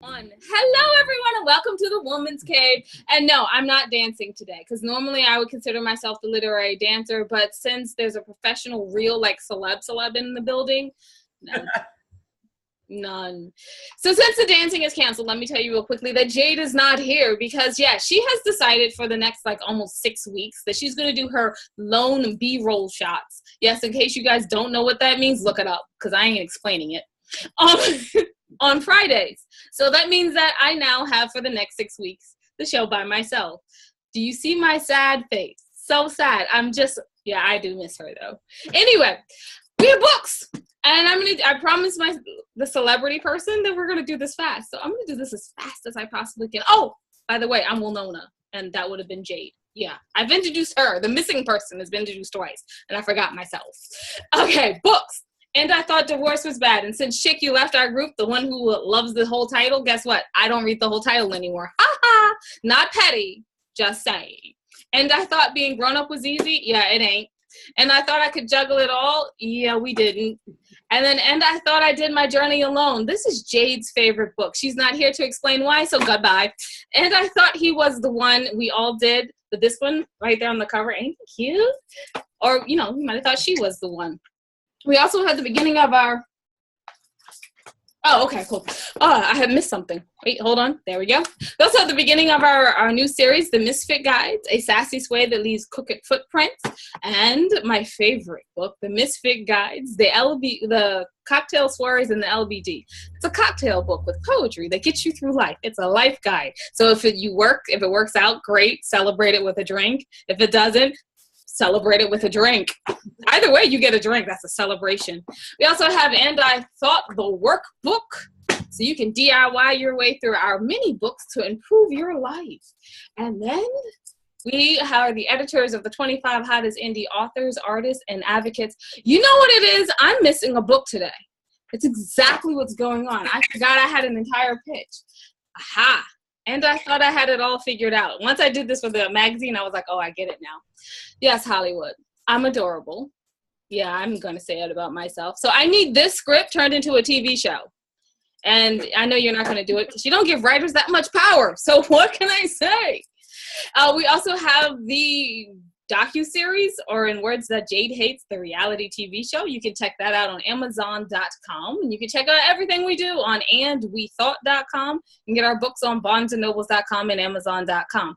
Hello, everyone, and welcome to the Woman's Cave. And no, I'm not dancing today because normally I would consider myself the literary dancer, but since there's a professional, real, like celeb in the building, no, none. So since the dancing is canceled, let me tell you real quickly that Jade is not here because, yeah, she has decided for the next like almost 6 weeks that she's going to do her lone B-roll shots. Yes, in case you guys don't know what that means, look it up because I ain't explaining it. On Fridays. So that means that I now have for the next 6 weeks the show by myself. Do you see my sad face? So sad. Yeah, I do miss her though. Anyway, we have books. And I promised the celebrity person that we're gonna do this fast. So I'm gonna do this as fast as I possibly can. Oh, by the way, I'm Wilnona, and that would have been Jade. Yeah, I've introduced her. The missing person has been introduced twice, and I forgot myself. Okay, books. And I thought divorce was bad. And since Chick, you left our group, the one who loves the whole title, guess what? I don't read the whole title anymore. Ha ha! Not petty, just saying. And I thought being grown up was easy. Yeah, it ain't. And I thought I could juggle it all. Yeah, we didn't. And I thought I did my journey alone. This is Jade's favorite book. She's not here to explain why, so goodbye. And I thought he was the one we all did. But this one right there on the cover, ain't he cute? Or, you might have thought she was the one. We also had the beginning of our, oh, okay, cool. I had missed something. Wait, hold on. There we go. We also had the beginning of our new series, The Misfit Guides, a sassy sway that leaves crooked footprints. And my favorite book, The Misfit Guides, the cocktail soirees and the LBD. It's a cocktail book with poetry that gets you through life. It's a life guide. So if it works out, great, celebrate it with a drink. If it doesn't, celebrate it with a drink. Either way, you get a drink. That's a celebration. We also have And I Thought, the workbook. So you can DIY your way through our mini books to improve your life. And then we are the editors of the 25 hottest indie authors, artists, and advocates. You know what it is? I'm missing a book today. It's exactly what's going on. I forgot I had an entire pitch. Aha. And I thought I had it all figured out. Once I did this for the magazine, I was like, oh, I get it now. Yes, Hollywood. I'm adorable. Yeah, I'm going to say it about myself. So I need this script turned into a TV show. And I know you're not going to do it because you don't give writers that much power. So what can I say? We also have the docuseries, or in words that Jade hates, the reality TV show. You can check that out on Amazon.com. And you can check out everything we do on andwethought.com. You can get our books on barnesandnobles.com and Amazon.com.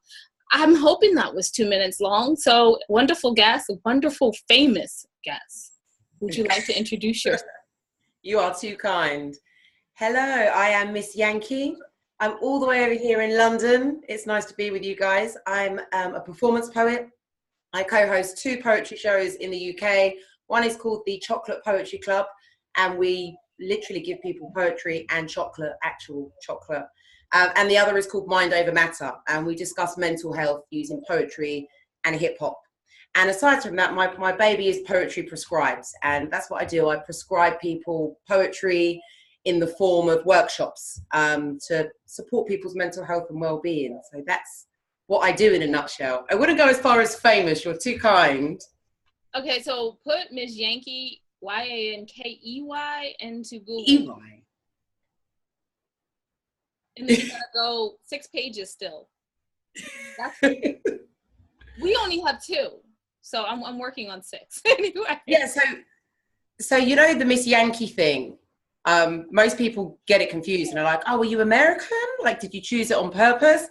I'm hoping that was 2 minutes long. So wonderful guest, wonderful famous guest. Would you like to introduce yourself? You are too kind. Hello, I am Miss Yankey. I'm all the way over here in London. It's nice to be with you guys. I'm a performance poet. I co-host 2 poetry shows in the UK. One is called the Chocolate Poetry Club, and we literally give people poetry and chocolate, actual chocolate. And the other is called Mind Over Matter, and we discuss mental health using poetry and hip hop. And aside from that, my baby is Poetry Prescribes, and that's what I do. I prescribe people poetry in the form of workshops to support people's mental health and well-being. So that's what I do in a nutshell. I wouldn't go as far as famous. You're too kind. Okay, so put Miss Yankey, Yankey, into Google. EY. And then you gotta go 6 pages still. We only have 2, so I'm working on 6 anyway. Yeah. So you know the Miss Yankey thing. Most people get it confused and are like, "Oh, were you American? Like, did you choose it on purpose?"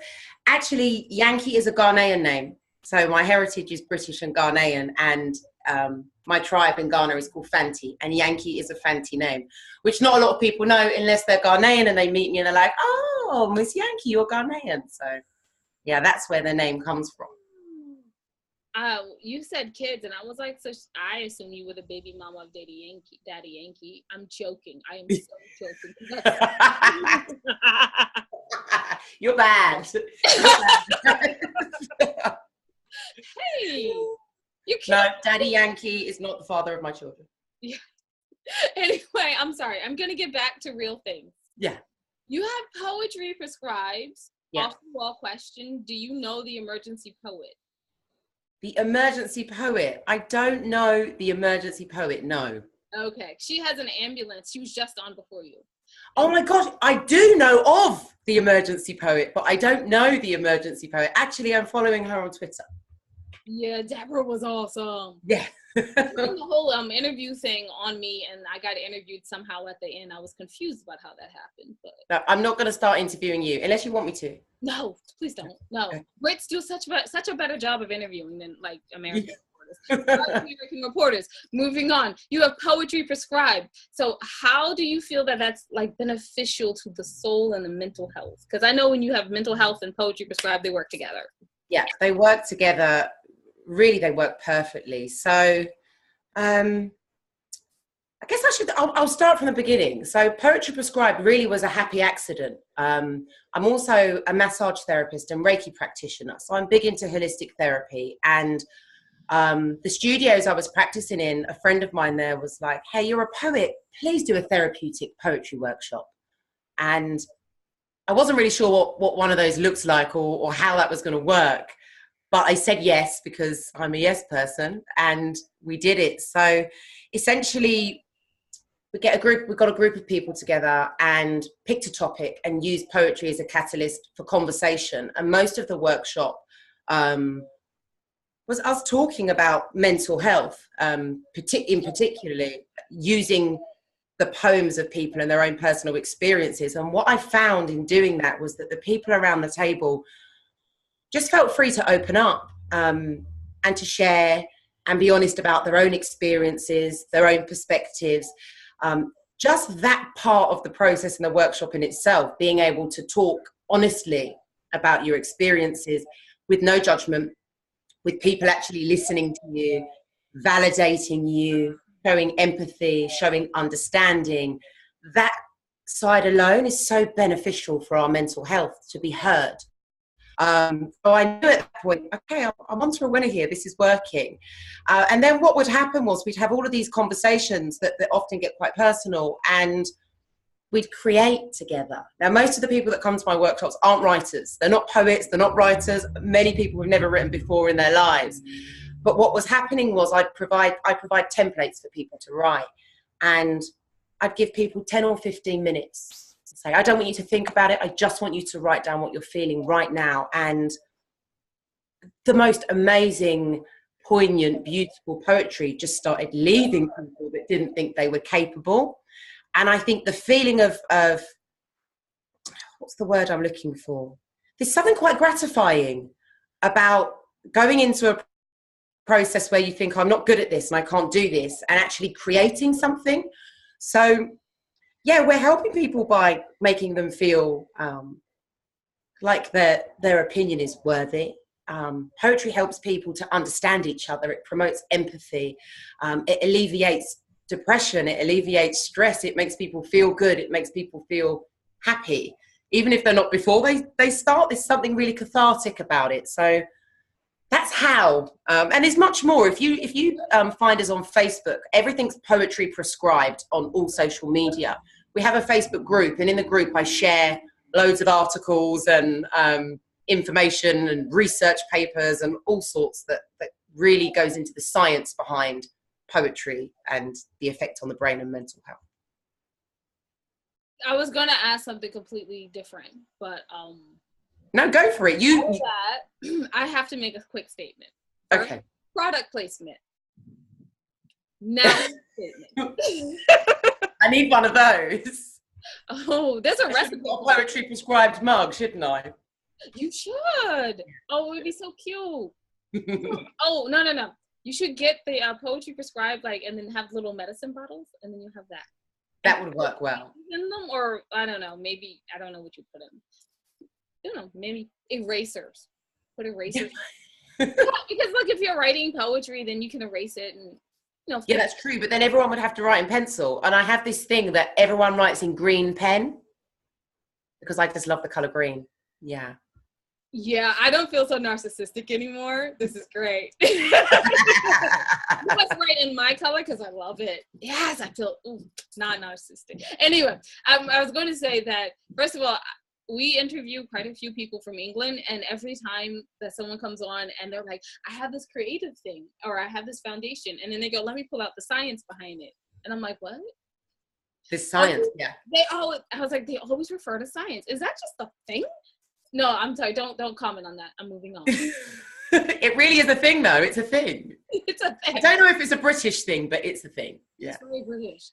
Actually, Yankey is a Ghanaian name. So my heritage is British and Ghanaian, and my tribe in Ghana is called Fanti, and Yankey is a Fanti name, which not a lot of people know unless they're Ghanaian and they meet me and they're like, "Oh, Miss Yankey, you're Ghanaian." So yeah, that's where the name comes from. You said kids, and I was like, so I assume you were the baby mama of Daddy Yankee. I'm joking. I am so joking. You're bad. Hey, you can't. No, Daddy Yankee is not the father of my children. Yeah. Anyway, I'm sorry. I'm gonna get back to real things. Yeah. You have Poetry Prescribes. Yeah. Off the wall question: do you know the emergency poet? The emergency poet. I don't know the emergency poet. No. Okay. She has an ambulance. She was just on before you. Oh my God, I do know of the emergency poet, but I don't know the emergency poet. Actually, I'm following her on Twitter. Yeah, Deborah was awesome. Yeah. The whole interview thing on me, and I got interviewed somehow at the end. I was confused about how that happened, but No, I'm not going to start interviewing you unless you want me to. no, please don't. No, Brits do such a better job of interviewing than like American reporters. American reporters. Moving on, you have poetry prescribed. So how do you feel that that's like beneficial to the soul and the mental health? Because I know when you have mental health and poetry prescribed, they work together. Yeah, they work together. Really, they work perfectly. So I guess I'll start from the beginning. So poetry prescribed really was a happy accident. I'm also a massage therapist and Reiki practitioner. So I'm big into holistic therapy. And the studios I was practicing in, a friend of mine there was like, hey, you're a poet. Please do a therapeutic poetry workshop. And I wasn't really sure what one of those looks like or how that was going to work. But I said yes because I'm a yes person, and we did it. So essentially, we got a group of people together and picked a topic and used poetry as a catalyst for conversation. And most of the workshop was us talking about mental health, particularly using the poems of people and their own personal experiences. And what I found in doing that was that the people around the table just felt free to open up and to share and be honest about their own experiences, their own perspectives. Just that part of the process in the workshop in itself, being able to talk honestly about your experiences with no judgment, with people actually listening to you, validating you, showing empathy, showing understanding. That side alone is so beneficial for our mental health, to be heard. So I knew at that point, okay, I'm onto a winner here. This is working. And then what would happen was we'd have all of these conversations that often get quite personal, and we'd create together. Now, most of the people that come to my workshops aren't writers. They're not poets. They're not writers. Many people have never written before in their lives. But what was happening was I provide templates for people to write, and I'd give people 10 or 15 minutes. Say, I don't want you to think about it. I just want you to write down what you're feeling right now. And the most amazing, poignant, beautiful poetry just started leaving people that didn't think they were capable. And I think the feeling of what's the word I'm looking for? There's something quite gratifying about going into a process where you think, I'm not good at this and I can't do this, and actually creating something. So yeah, we're helping people by making them feel like their opinion is worthy. Poetry helps people to understand each other. It promotes empathy. It alleviates depression. It alleviates stress. It makes people feel good. It makes people feel happy. Even if they're not before they start, there's something really cathartic about it. So that's how. And there's much more. If you find us on Facebook, everything's poetry prescribed on all social media. We have a Facebook group, and in the group I share loads of articles and information and research papers and all sorts that really goes into the science behind poetry and the effect on the brain and mental health. I was gonna ask something completely different, but no, go for it. I have to make a quick statement. Okay. Product placement. Now statement. I need one of those. Oh, there's a recipe. A poetry prescribed mug, shouldn't I? You should. Oh, it would be so cute. Oh, no. You should get the poetry prescribed, like, and then have little medicine bottles, and then you have that. That would work well. In them, or I don't know. Maybe I don't know what you put in. I don't know. Maybe erasers. Put erasers. Yeah, because look, if you're writing poetry, then you can erase it and. Yeah, that's true. But then everyone would have to write in pencil. And I have this thing that everyone writes in green pen because I just love the color green. Yeah. Yeah, I don't feel so narcissistic anymore. This is great. I must write in my color because I love it. Yes, I feel not narcissistic. Anyway, I was going to say that, first of all, we interview quite a few people from England, and every time that someone comes on and they're like, I have this creative thing, or I have this foundation, and then they go, let me pull out the science behind it. And I'm like, what? This science, yeah. I was like, they always refer to science. Is that just a thing? No, I'm sorry. Don't comment on that. I'm moving on. It really is a thing, though. It's a thing. It's a thing. I don't know if it's a British thing, but it's a thing. Yeah. It's very British.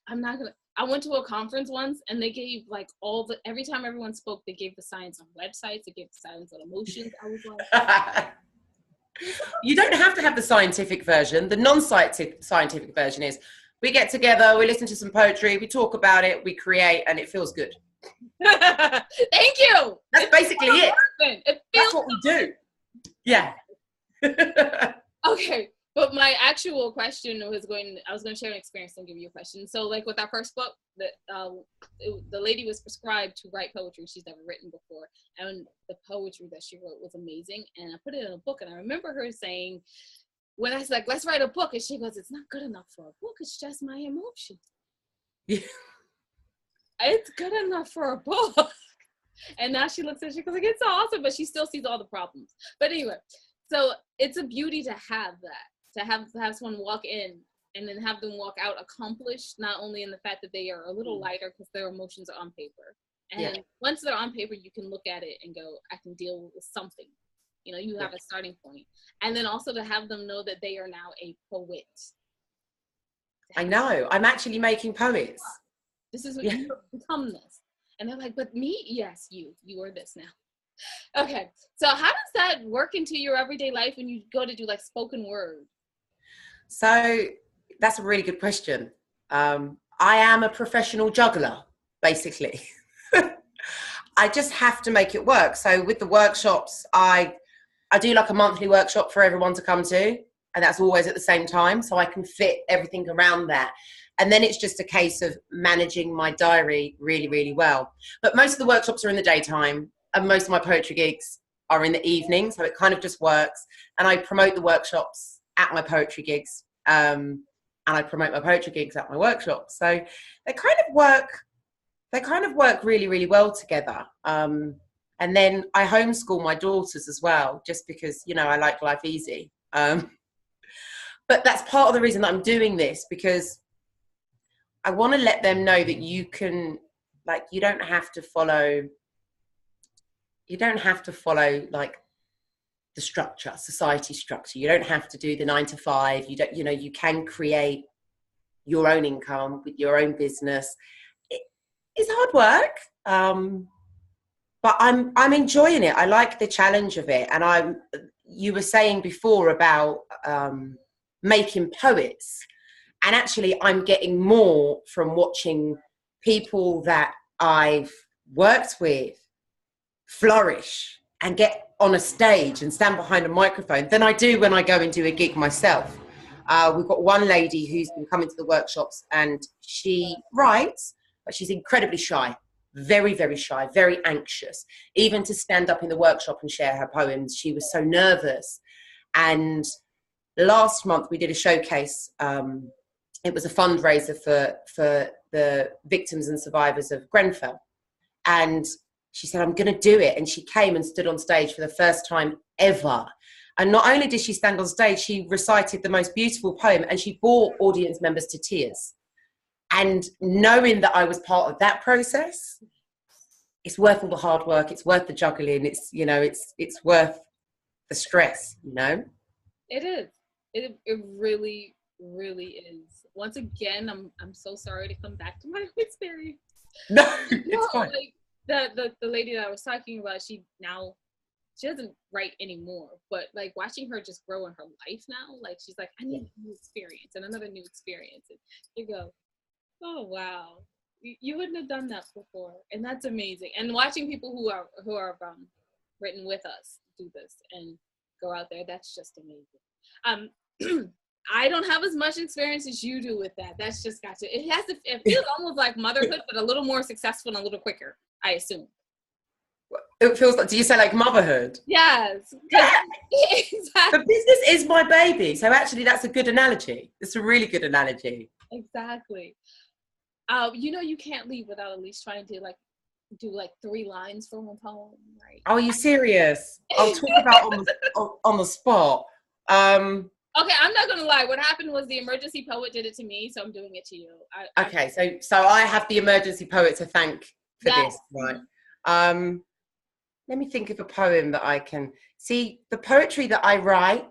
I went to a conference once, and they gave like every time everyone spoke, they gave the science on websites. They gave the science on emotions. I was like, you don't have to have the scientific version. The non-scientific version is we get together, we listen to some poetry, we talk about it, we create, and it feels good. Thank you. That's basically it. That's what we do. Yeah. Okay, but my actual question I was going to share an experience and give you a question. So like with our first book, the lady was prescribed to write poetry she's never written before, and the poetry that she wrote was amazing, and I put it in a book. And I remember her saying, when I was like, let's write a book, and she goes, it's not good enough for a book, it's just my emotions. Yeah. It's good enough for a book. And now she looks at it, she goes like, it's awesome, but she still sees all the problems. But anyway, so it's a beauty to have that, to have someone walk in and then have them walk out accomplished, not only in the fact that they are a little lighter because their emotions are on paper. And once they're on paper, you can look at it and go, I can deal with something. You know, you have a starting point. And then also to have them know that they are now a poet. I know. I'm actually making poets. This is what you become this. And they're like, but me? Yes, you are this now. Okay. So how does that work into your everyday life when you go to do like spoken word? So that's a really good question. I am a professional juggler, basically. I just have to make it work. So with the workshops, I do like a monthly workshop for everyone to come to, and that's always at the same time. So I can fit everything around that. And then it's just a case of managing my diary really, really well. But most of the workshops are in the daytime, and most of my poetry gigs are in the evening. So it kind of just works. And I promote the workshops at my poetry gigs. And I promote my poetry gigs at my workshops. So they kind of work really, really well together. And then I homeschool my daughters as well, just because, you know, I like life easy. But that's part of the reason that I'm doing this, because I want to let them know that you can, like, you don't have to follow like the structure, society structure. You don't have to do the 9 to 5. You don't, you know, you can create your own income with your own business. It's hard work. But I'm enjoying it. I like the challenge of it. And you were saying before about making poets. And actually, I'm getting more from watching people that I've worked with flourish and get on a stage and stand behind a microphone than I do when I go and do a gig myself. We've got one lady who's been coming to the workshops, and she writes, but she's incredibly shy, very, very shy, very anxious. Even to stand up in the workshop and share her poems, she was so nervous. And last month we did a showcase. It was a fundraiser for the victims and survivors of Grenfell. And she said, I'm going to do it. And she came and stood on stage for the first time ever. And not only did she stand on stage, she recited the most beautiful poem, and she brought audience members to tears. And knowing that I was part of that process, it's worth all the hard work. It's worth the juggling. It's, you know, it's worth the stress, you know? It is. It really, really is. Once again, I'm so sorry to come back to my experience. No, it's fine. Like the lady that I was talking about, she doesn't write anymore, but like watching her just grow in her life now, like she's like, I need a new experience and another new experience. And you go, oh wow, you wouldn't have done that before, and that's amazing. And watching people who are written with us do this and go out there, that's just amazing. I don't have as much experience as you do with that. That's just gotcha. It feels almost like motherhood, but a little more successful and a little quicker, I assume. It feels like, do you say like motherhood? Yes. Yeah. Exactly. The business is my baby. So actually that's a good analogy. It's a really good analogy. Exactly. You know, you can't leave without at least trying to like do like 3 lines from a poem, right? Oh, are you serious? I'll talk about on the spot. Okay, I'm not gonna lie. What happened was the emergency poet did it to me, so I'm doing it to you. Okay, so I have the emergency poet to thank for this, right? Let me think of a poem that I can see. The poetry that I write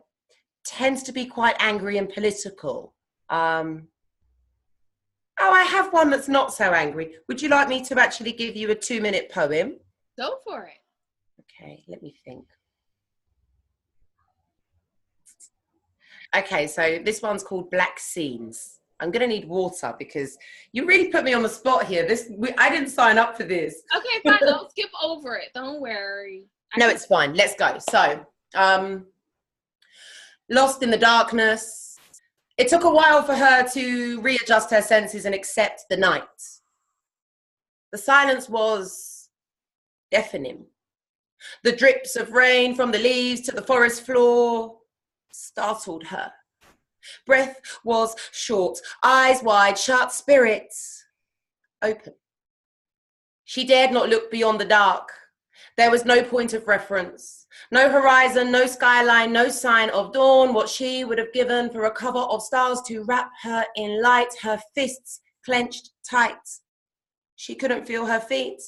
tends to be quite angry and political. Oh, I have one that's not so angry. Would you like me to actually give you a 2-minute poem? Go for it. Okay, let me think. Okay, so this one's called Black Scenes. I'm going to need water because you really put me on the spot here. I didn't sign up for this. Okay, fine. Don't skip over it. Don't worry. No, it's fine. Let's go. So, lost in the darkness. It took a while for her to readjust her senses and accept the night. The silence was deafening. The drips of rain from the leaves to the forest floor startled her. Breath was short, eyes wide shut, spirits open. She dared not look beyond the dark. There was no point of reference, no horizon, no skyline, no sign of dawn. What she would have given for a cover of stars to wrap her in light, her fists clenched tight. She couldn't feel her feet.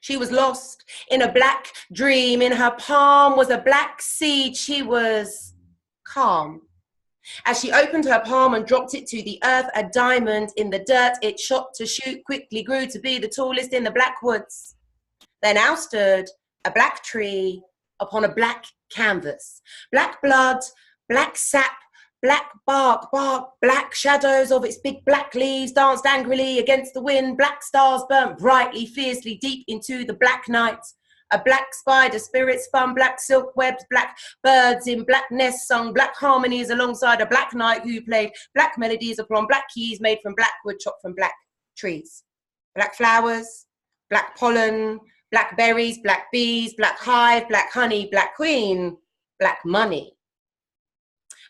She was lost in a black dream. In her palm was a black seed. She was calm. As she opened her palm and dropped it to the earth, a diamond in the dirt, it shot to shoot, quickly grew to be the tallest in the black woods. There now stood a black tree upon a black canvas. Black blood, black sap, black bark, black shadows of its big black leaves danced angrily against the wind. Black stars burnt brightly, fiercely, deep into the black night. A black spider spirit spun black silk webs, black birds in black nests sung black harmonies alongside a black knight who played black melodies upon black keys made from black wood chopped from black trees. Black flowers, black pollen, black berries, black bees, black hive, black honey, black queen, black money.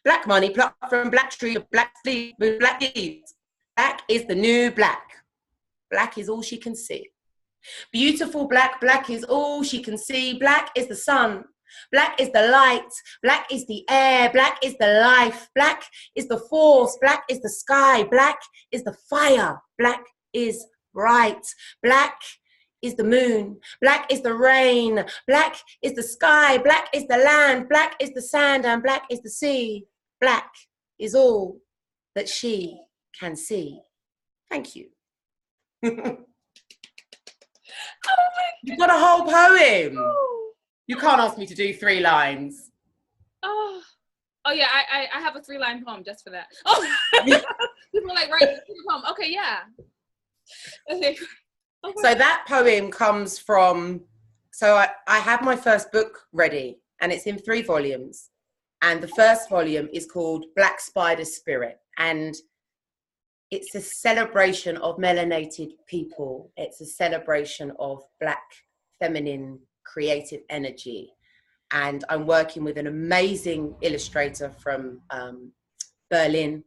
Black money plucked from black tree, black leaves, with black leaves. Black is the new black. Black is all she can see. Beautiful black, black is all she can see. Black is the sun. Black is the light. Black is the air. Black is the life. Black is the force. Black is the sky. Black is the fire. Black is bright. Black is the moon. Black is the rain. Black is the sky. Black is the land. Black is the sand, and black is the sea. Black is all that she can see. Thank you. You've got a whole poem. Oh. You can't ask me to do 3 lines. Oh yeah, I have a 3-line poem just for that. Oh, people are like, right, poem. Okay, yeah. Okay. So that poem comes from, so I have my first book ready and it's in 3 volumes. And the first volume is called Black Spider Spirit. And it's a celebration of melanated people. It's a celebration of black, feminine, creative energy. And I'm working with an amazing illustrator from Berlin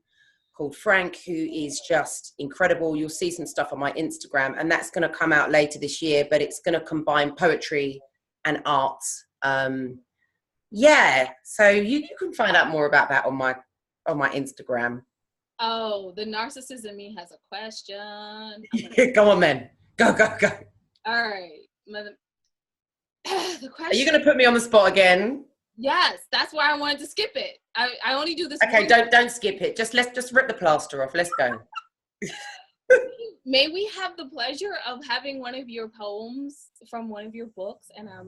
called Frank, who is just incredible. You'll see some stuff on my Instagram, and that's going to come out later this year, but it's going to combine poetry and art. Yeah, so you can find out more about that on my Instagram. Oh, the narcissist in me has a question. Go on then. Go. All right. The question. Are you going to put me on the spot again? Yes, that's why I wanted to skip it. I only do this. Okay, don't skip it. Let's just rip the plaster off. Let's go. May we have the pleasure of having one of your poems from one of your books in our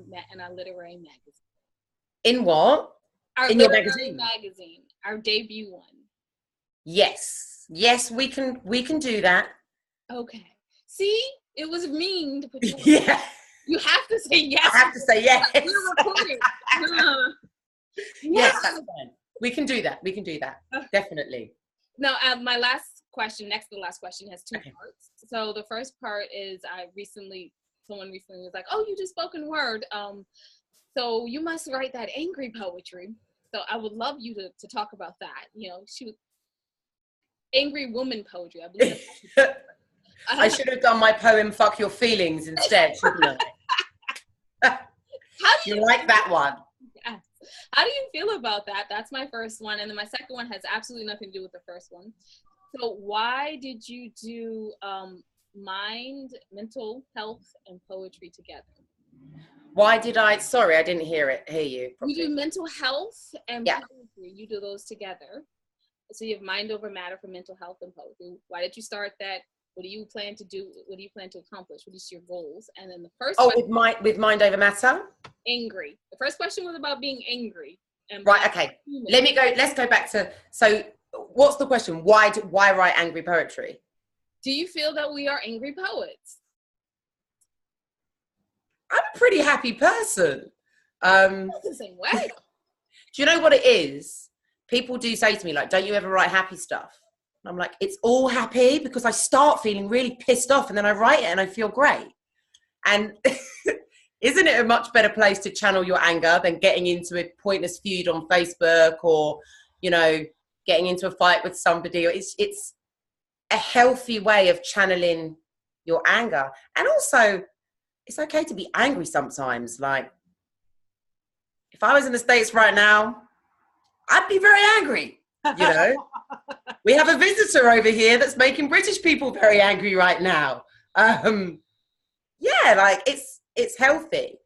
literary magazine? In what? In your magazine? Our debut one. Yes, we can do that. Okay. See, it was mean to put you. Yeah. You have to say yes. I have to say yes. We're recording. Yes, that's fine. We can do that. Definitely. Now, my last question, next to the last question, has 2 parts. So the first part is someone recently was like, "Oh, you do spoken word. So you must write that angry poetry." So I would love you to talk about that. You know, angry woman poetry, I believe. I should have done my poem "Fuck Your Feelings" instead, shouldn't I? How do you like that one? Yes. How do you feel about that? That's my first one. And then my second one has absolutely nothing to do with the first one. So why did you do mental health, and poetry together? Why did I? Sorry, I didn't hear you properly. You do mental health and poetry. You do those together. So you have mind over matter for mental health and poetry. Why did you start that? What do you plan to do? What do you plan to accomplish? What is your goals? And then the first with mind over matter? Angry. The first question was about being angry. And right, okay. Let's go back to, so what's the question? Why write angry poetry? Do you feel that we are angry poets? I'm a pretty happy person. The same way. Do you know what it is? People do say to me, like, don't you ever write happy stuff? And I'm like, it's all happy because I start feeling really pissed off and then I write it and I feel great. And isn't it a much better place to channel your anger than getting into a pointless feud on Facebook or, you know, getting into a fight with somebody? It's a healthy way of channeling your anger. And also, it's okay to be angry sometimes. Like, if I was in the States right now, I'd be very angry, you know. We have a visitor over here that's making British people very angry right now. Yeah, like it's healthy.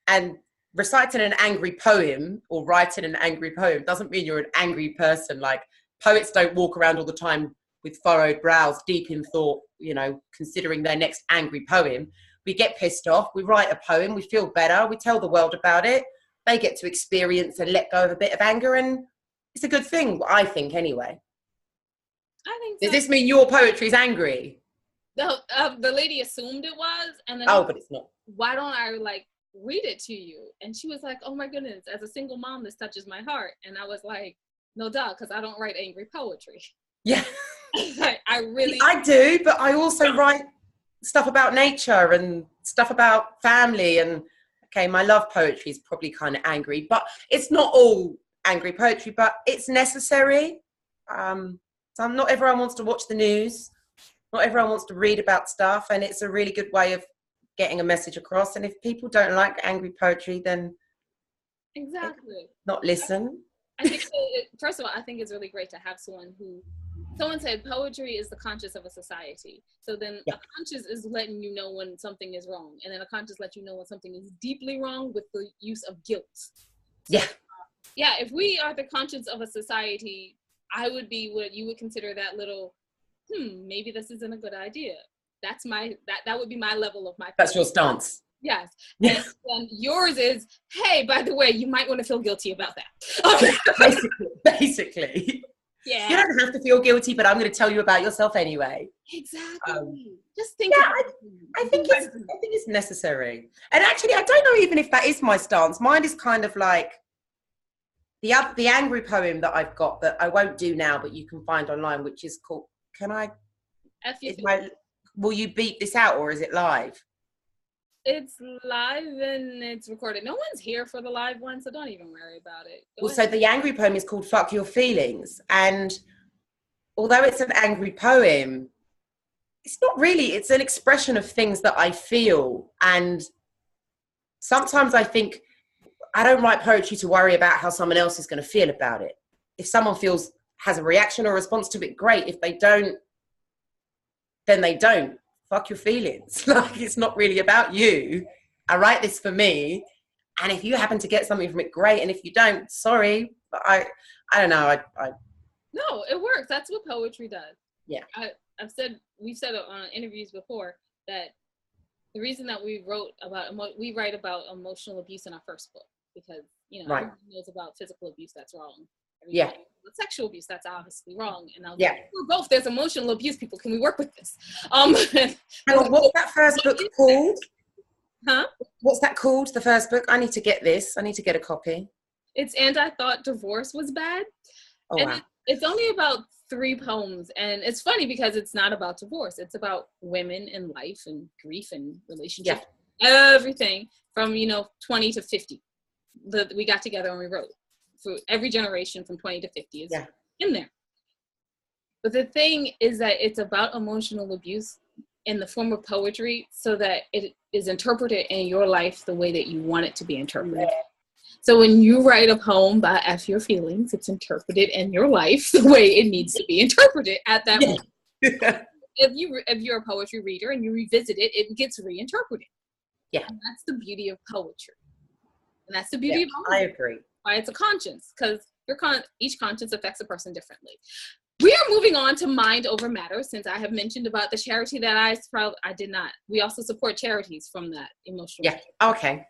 And reciting an angry poem or writing an angry poem doesn't mean you're an angry person. Like, poets don't walk around all the time with furrowed brows, deep in thought, you know, considering their next angry poem. We get pissed off, we write a poem, we feel better, we tell the world about it. They get to experience and let go of a bit of anger, and it's a good thing, I think, anyway. I think so. Does this mean your poetry is angry? The lady assumed it was, and then but it's not. Why don't I like read it to you? And she was like, oh my goodness, as a single mom, this touches my heart. And I was like, no duh, because I don't write angry poetry. Yeah. I do, but I also write stuff about nature and stuff about family. And okay, my love poetry is probably kind of angry, but it's not all angry poetry, but it's necessary. So not everyone wants to watch the news. Not everyone wants to read about stuff, and it's a really good way of getting a message across. And if people don't like angry poetry, then exactly not listen. I think first of all, I think it's really great to have someone said poetry is the conscience of a society. So then a conscience is letting you know when something is wrong, and then a conscience lets you know when something is deeply wrong with the use of guilt. So, yeah, if we are the conscience of a society, I would be what you would consider that little, maybe this isn't a good idea. That's that would be my level of my. That's your stance. Yes. And yours is, hey, by the way, you might want to feel guilty about that. Basically. Yeah. You don't have to feel guilty, but I'm going to tell you about yourself anyway. Exactly. Just think. Yeah, I think it's necessary. And actually, I don't know even if that is my stance. Mine is kind of like the angry poem that I've got that I won't do now, but you can find online, which is called, will you beep this out or is it live? It's live and it's recorded. No one's here for the live one, so don't even worry about it. So the angry poem is called Fuck Your Feelings. And although it's an angry poem, it's not really, it's an expression of things that I feel. And sometimes I think I don't write poetry to worry about how someone else is going to feel about it. If someone has a reaction or a response to it, great. If they don't, then they don't. Fuck your feelings. Like, it's not really about you. I write this for me. And if you happen to get something from it, great. And if you don't, sorry. But I don't know. No, it works. That's what poetry does. Yeah. We've said on interviews before that the reason that we write about emotional abuse in our first book, because, you know, everyone knows about physical abuse, that's wrong. With sexual abuse, that's obviously wrong. And I was like, we're both, there's emotional abuse people. Can we work with this? What's that first book called? Huh? What's that called? The first book? I need to get this. I need to get a copy. It's And I Thought Divorce Was Bad. Oh, and wow. It's only about 3 poems. And it's funny because it's not about divorce. It's about women and life and grief and relationships. Yeah. Everything from, 20 to 50. We got together and we wrote. For every generation from 20 to 50 is in there. But the thing is that it's about emotional abuse in the form of poetry so that it is interpreted in your life the way that you want it to be interpreted. So when you write a poem about F your feelings, it's interpreted in your life the way it needs to be interpreted at that moment. If you're a poetry reader and you revisit it, it gets reinterpreted. Yeah. And that's the beauty of poetry. And that's the beauty of poetry. I agree. Why it's a conscience, because each conscience affects a person differently. We are moving on to Mind Over Matter, since I have mentioned about the charity that I did not. We also support charities from that emotional. Yeah. Okay.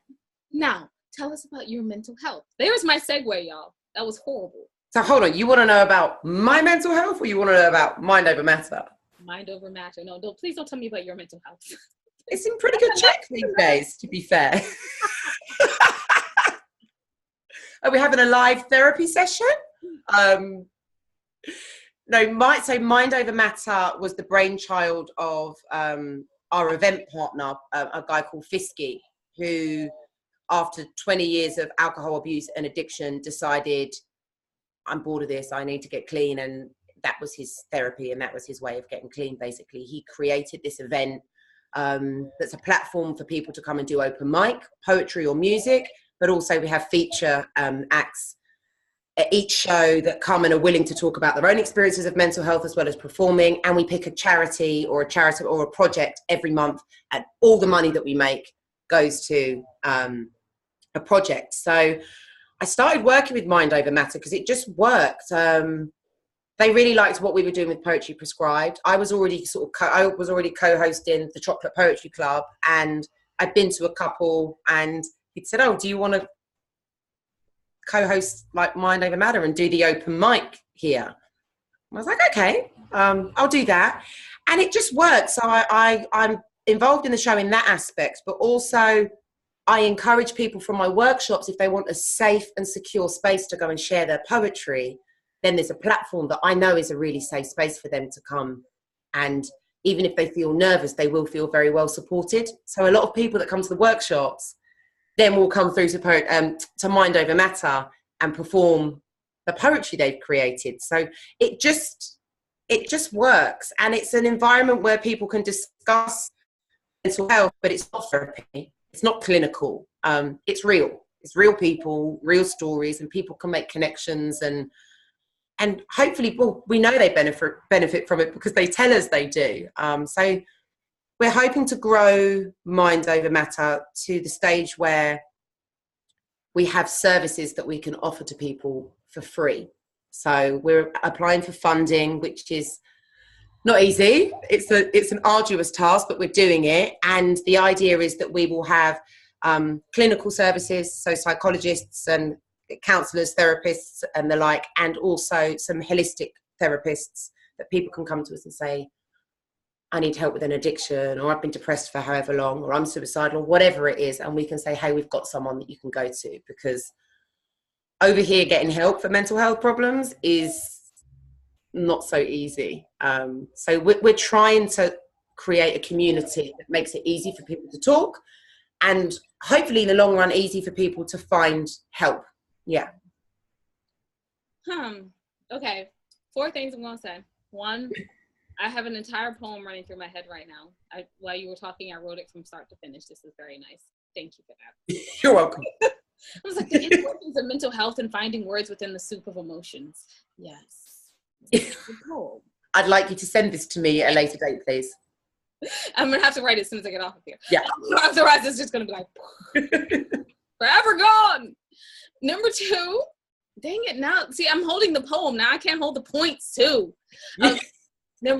Now, tell us about your mental health. There's my segue, y'all. That was horrible. So hold on, you want to know about my mental health, or you want to know about Mind Over Matter? Mind Over Matter. No, please don't tell me about your mental health. It's in pretty good check these days, to be fair. Are we having a live therapy session? No, Mind Over Matter was the brainchild of our event partner, a guy called Fisky, who, after 20 years of alcohol abuse and addiction, decided, I'm bored of this, I need to get clean. And that was his therapy, and that was his way of getting clean, basically. He created this event that's a platform for people to come and do open mic, poetry or music, but also we have feature acts at each show that come and are willing to talk about their own experiences of mental health as well as performing. And we pick a charity or a project every month, and all the money that we make goes to a project. So I started working with Mind Over Matter because it just worked. They really liked what we were doing with Poetry Prescribed. I was already co-hosting the Chocolate Poetry Club, and I'd been to a couple, and he'd said, "Oh, do you want to co-host like Mind Over Matter and do the open mic here?" I was like, okay, I'll do that. And it just worked. So I'm involved in the show in that aspect, but also I encourage people from my workshops, if they want a safe and secure space to go and share their poetry, then there's a platform that I know is a really safe space for them to come. And even if they feel nervous, they will feel very well supported. So a lot of people that come to the workshops then will come through to Mind Over Matter and perform the poetry they've created. So it just works. And it's an environment where people can discuss mental health, but it's not therapy. It's not clinical. It's real. It's real people, real stories, and people can make connections, and hopefully, well, we know they benefit from it because they tell us they do. So we're hoping to grow Mind Over Matter to the stage where we have services that we can offer to people for free. So we're applying for funding, which is not easy. It's an arduous task, but we're doing it. And the idea is that we will have clinical services, so psychologists and counsellors, therapists and the like, and also some holistic therapists that people can come to us and say, I need help with an addiction, or I've been depressed for however long, or I'm suicidal, whatever it is. And we can say, hey, we've got someone that you can go to, because over here getting help for mental health problems is not so easy. So we're trying to create a community that makes it easy for people to talk, and hopefully in the long run, easy for people to find help. Yeah. Okay. 4 things I'm going to say. 1, I have an entire poem running through my head right now. While you were talking, I wrote it from start to finish. This is very nice. Thank you for that. You're welcome. I was like, the importance of mental health and finding words within the soup of emotions. Yes. I'd like you to send this to me at a later date, please. I'm going to have to write it as soon as I get off of here. Yeah. Otherwise, it's just going to be like, forever gone. Number 2, dang it, now, see, I'm holding the poem. Now I can't hold the points, too. You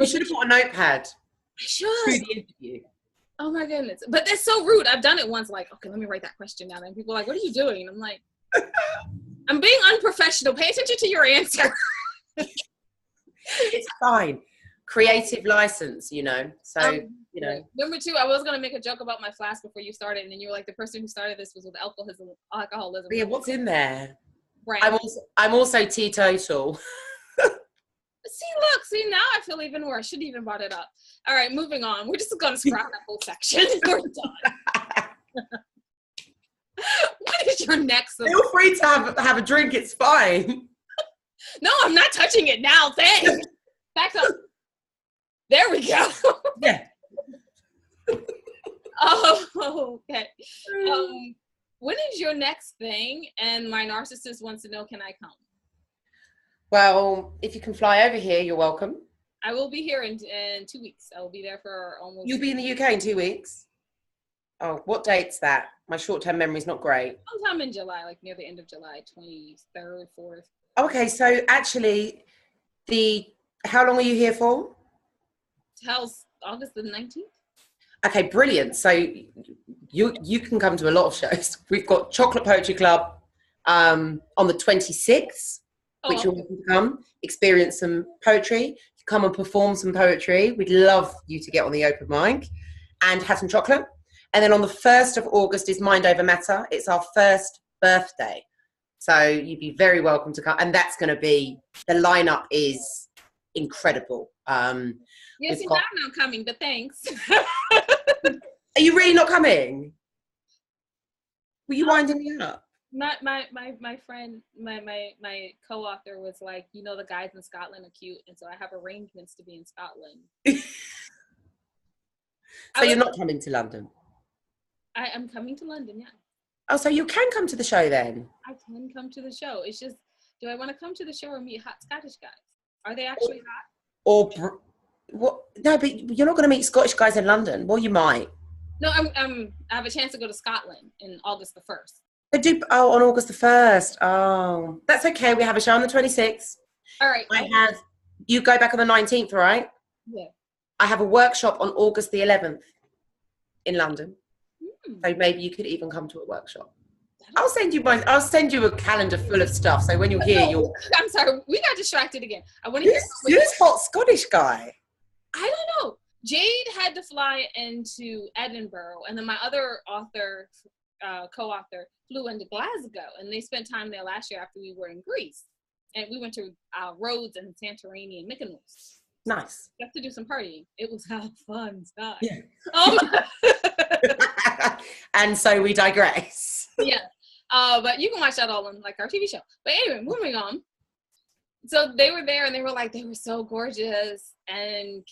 should have bought a notepad. I should. Through the interview. Oh, my goodness. But that's so rude. I've done it once, like, okay, let me write that question down. And people are like, what are you doing? And I'm like, I'm being unprofessional. Pay attention to your answer. It's fine. Creative license, you know. So, you know. Number 2, I was going to make a joke about my flask before you started, and then you were like, the person who started this was with alcoholism. But yeah, what's in there? Right. I'm also teetotal. See, now I feel even worse. Shouldn't even brought it up. All right, moving on. We're just going to scrap that whole section. We're done. What is your next? Feel free to have a drink. It's fine. No, I'm not touching it now. Thanks. Back up. There we go. Yeah. Oh, okay. when is your next thing? And my narcissist wants to know, can I come? Well, if you can fly over here, you're welcome. I will be here in 2 weeks. I will be there for almost. You'll be in the UK in 2 weeks? Oh, what date's that? My short-term memory's not great. Sometime in July, like near the end of July, 23rd, 4th. Okay, so actually, how long are you here for? Till August the 19th. Okay, brilliant. So you can come to a lot of shows. We've got Chocolate Poetry Club on the 26th, which you're welcome to come, experience some poetry, come and perform some poetry. We'd love you to get on the open mic and have some chocolate. And then on the 1st of August is Mind Over Matter. It's our first birthday. So you'd be very welcome to come. And that's going to be, the lineup is incredible. Yes, I'm not coming, but thanks. Are you really not coming? Were you winding me up? My friend, my co-author was like, you know, the guys in Scotland are cute, and so I have arrangements to be in Scotland. So you're not coming to London? I am coming to London, yeah. Oh, so you can come to the show then? I can come to the show. It's just, do I want to come to the show or meet hot Scottish guys? Are they actually hot? Or what? No, but you're not going to meet Scottish guys in London. Well, you might. No, I have a chance to go to Scotland in August the 1st. On August the 1st. Oh, that's okay. We have a show on the 26th. All right. You go back on the 19th, right? Yeah. I have a workshop on August the 11th in London. So maybe you could even come to a workshop. I'll send you a calendar full of stuff. So when you're here, I'm sorry, we got distracted again. I want to hear. Who's hot Scottish guy? I don't know. Jade had to fly into Edinburgh, and then my other co-author flew into Glasgow, and they spent time there last year after we were in Greece, and we went to Rhodes and Santorini and Mykonos. Nice. Just to do some partying. It was a fun time. Yeah. And so we digress. Yeah. But you can watch that all on like our TV show. But anyway, moving on. So they were there and they were like, they were so gorgeous. And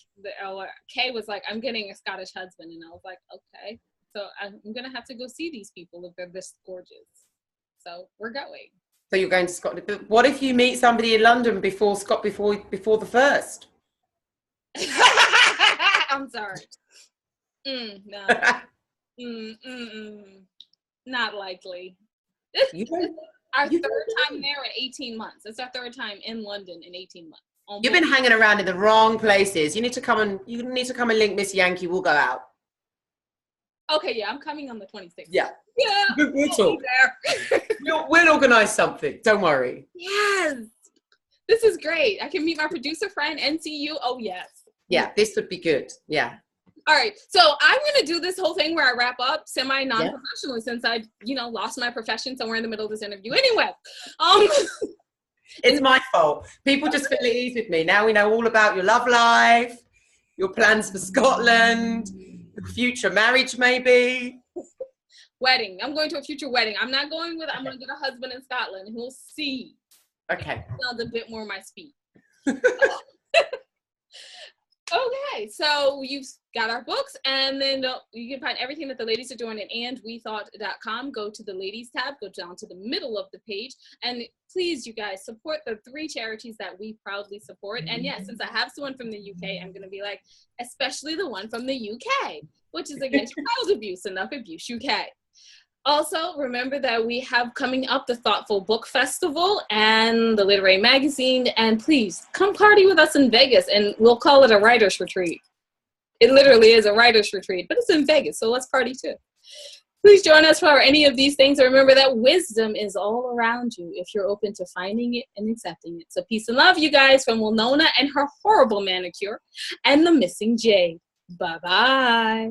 Kay was like, I'm getting a Scottish husband. And I was like, okay. So I'm going to have to go see these people if they're this gorgeous. So we're going. So you're going to Scotland. But what if you meet somebody in London before the 1st? I'm sorry. No. Not likely. Our third time there in 18 months. It's our third time in London in 18 months. You've been hanging around in the wrong places. You need to come and link Miss Yankey. We'll go out. Okay, yeah, I'm coming on the 26th. Yeah. Yeah. We'll talk. We'll organize something. Don't worry. Yes. This is great. I can meet my producer friend and see you. Oh, yes. Yeah, this would be good. Yeah. All right. So I'm going to do this whole thing where I wrap up semi-non-professionally since I, lost my profession somewhere in the middle of this interview. Anyway. It's my fault. People just feel at ease with me. Now we know all about your love life, your plans for Scotland, your future marriage maybe. Wedding. I'm going to a future wedding. I'm going to get a husband in Scotland. We'll see. Okay. Sounds a bit more my speed. Okay, so you've got our books, and then you can find everything that the ladies are doing at andwethought.com. Go to the ladies tab, go down to the middle of the page, and please, you guys, support the 3 charities that we proudly support. And yes, since I have someone from the UK, I'm going to be like, especially the one from the UK, which is Against Child Abuse, Enough Abuse UK. Also, remember that we have coming up the Thoughtful Book Festival and the Literary Magazine, and please come party with us in Vegas, and we'll call it a writer's retreat. It literally is a writer's retreat, but it's in Vegas, so let's party too. Please join us for any of these things, and remember that wisdom is all around you if you're open to finding it and accepting it. So peace and love, you guys, from Wilnona and her horrible manicure and the missing Jade. Bye-bye.